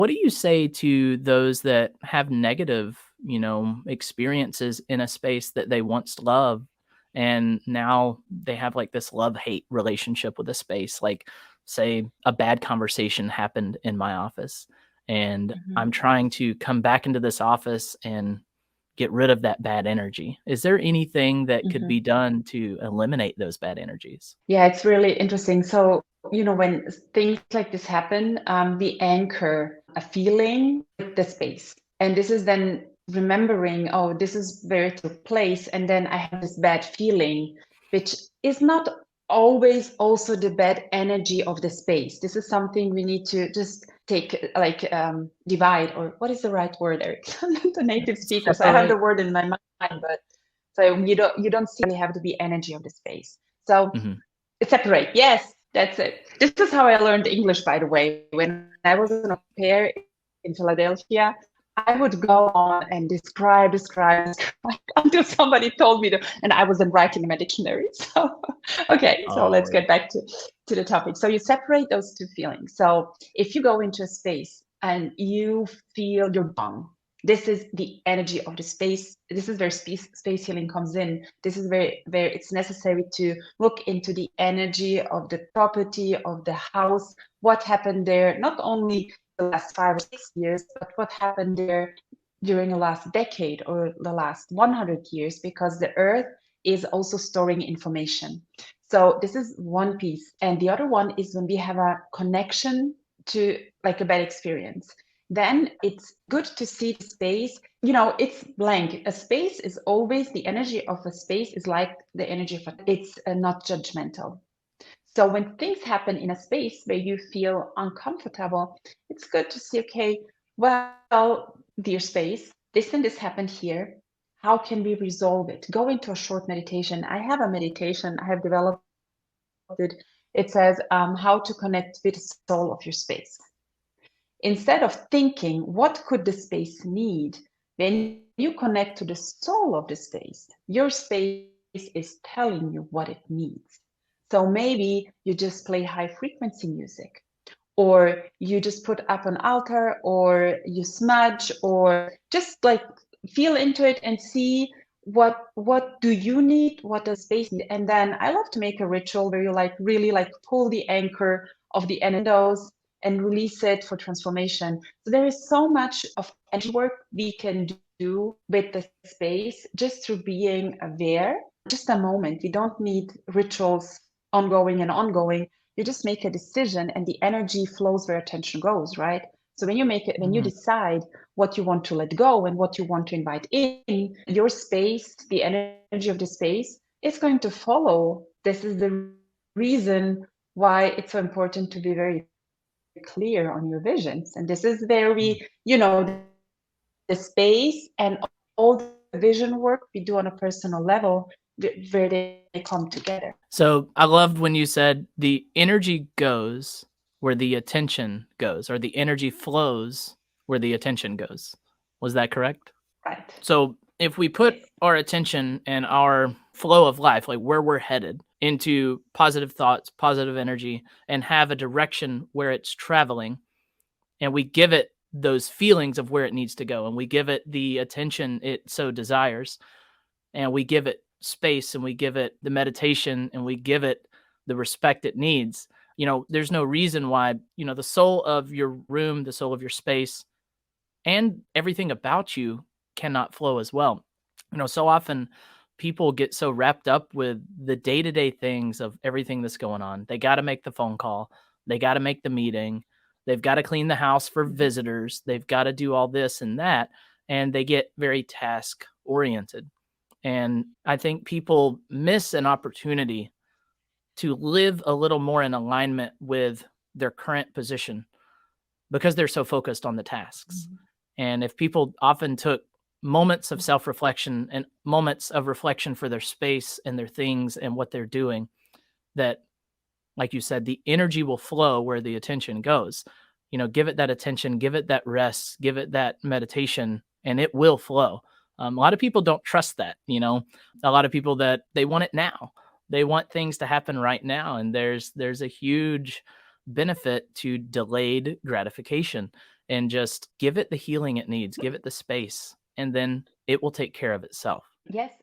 What do you say to those that have negative, experiences in a space that they once loved and now they have like this love-hate relationship with a space? Like, say a bad conversation happened in my office and I'm Mhm. trying to come back into this office and get rid of that bad energy. Is there anything that could Mhm. be done to eliminate those bad energies? Yeah, it's really interesting. So, when things like this happen, we anchor a feeling with the space. And this is then remembering, oh, this is where it took place. And then I have this bad feeling, which is not always also the bad energy of the space. This is something we need to just take, like, divide, or what is the right word, Eric? I'm not a native speaker, so I have the Separate. word in my mind, but so you don't really have to be energy of the space. So Mhm. separate. Yes, that's it. This is how I learned English, by the way. When I was an au pair in Philadelphia, I would go on and describe until somebody told me to, and I wasn't writing in my dictionary. So, okay, so let's Oh, get back to the topic. So you separate those two feelings. So if you go into a space and you feel you're bum, this is the energy of the space. This is where space healing comes in. This is where it's necessary to look into the energy of the property, of the house, what happened there, not only the last 5 or 6 years, but what happened there during the last decade or the last 100 years, because the earth is also storing information. So this is one piece. And the other one is when we have a connection to like a bad experience, then it's good to see the space. It's blank. A space is always, the energy of a space is like the energy of it's not judgmental. So when things happen in a space where you feel uncomfortable, it's good to see, okay, well, dear space, this and this happened here. How can we resolve it? Go into a short meditation. I have a meditation I have developed it. It says how to connect with the soul of your space. Instead of thinking, what could the space need? When you connect to the soul of the space, your space is telling you what it needs. So maybe you just play high frequency music, or you just put up an altar, or you smudge, or just like feel into it and see what do you need, what does space need. And then I love to make a ritual where you like really like pull the anchor of the endos and release it for transformation. So there is so much of energy work we can do with the space just through being aware. Just a moment, we don't need rituals ongoing and ongoing. You just make a decision and the energy flows where attention goes, right? So when you mhm. decide what you want to let go and what you want to invite in, your space, the energy of the space is going to follow. This is the reason why it's so important to be very clear on your visions. And this is where the space and all the vision work we do on a personal level, where they come together. So I loved when you said the energy goes where the attention goes, or the energy flows where the attention goes. Was that correct? Right. So if we Yes. put our attention and our flow of life, like where we're headed, into positive thoughts, positive energy, and have a direction where it's traveling, and we give it those feelings of where it needs to go, and we give it the attention it so desires, and we give it space, and we give it the meditation, and we give it the respect it needs, there's no reason why, the soul of your room, the soul of your space, and everything about you cannot flow as well. So often people get so wrapped up with the day-to-day things of everything that's going on. They got to make the phone call, they got to make the meeting, they've got to clean the house for Mhm. visitors, they've got to do all this and that, and they get very task oriented. And I think people miss an opportunity to live a little more in alignment with their current position because they're so focused on the tasks. Mhm. And if people often took moments of self reflection and moments of reflection for their space and their things and what they're doing, that, like you said, the energy will flow where the attention goes. Give it that attention, give it that rest, give it that meditation, and it will flow. A lot of people don't trust that. A lot of people that they want it now. They want things to happen right now, and there's a huge benefit to delayed gratification. and just give it the healing it needs, give it the space, and then it will take care of itself. Yes,